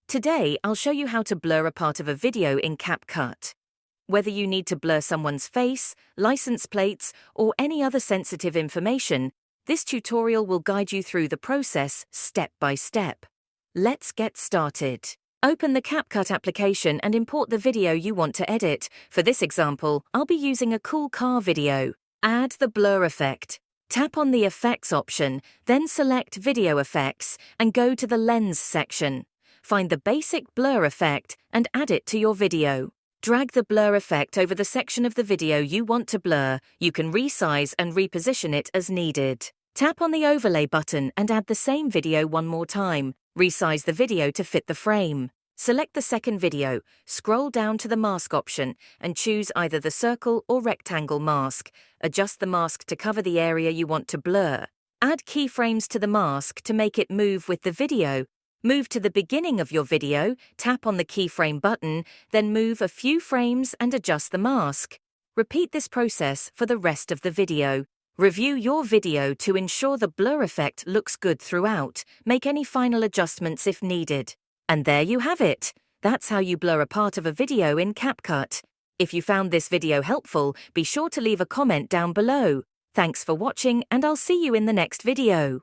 Today, I'll show you how to blur a part of a video in CapCut. Whether you need to blur someone's face, license plates, or any other sensitive information, this tutorial will guide you through the process step by step. Let's get started. Open the CapCut application and import the video you want to edit. For this example, I'll be using a cool car video. Add the blur effect. Tap on the Effects option, then select Video Effects and go to the Lens section. Find the basic blur effect and add it to your video. Drag the blur effect over the section of the video you want to blur. You can resize and reposition it as needed. Tap on the Overlay button and add the same video one more time. Resize the video to fit the frame. Select the second video, scroll down to the mask option and choose either the circle or rectangle mask. Adjust the mask to cover the area you want to blur. Add keyframes to the mask to make it move with the video. Move to the beginning of your video, tap on the keyframe button, then move a few frames and adjust the mask. Repeat this process for the rest of the video. Review your video to ensure the blur effect looks good throughout. Make any final adjustments if needed. And there you have it. That's how you blur a part of a video in CapCut. If you found this video helpful, be sure to leave a comment down below. Thanks for watching, and I'll see you in the next video.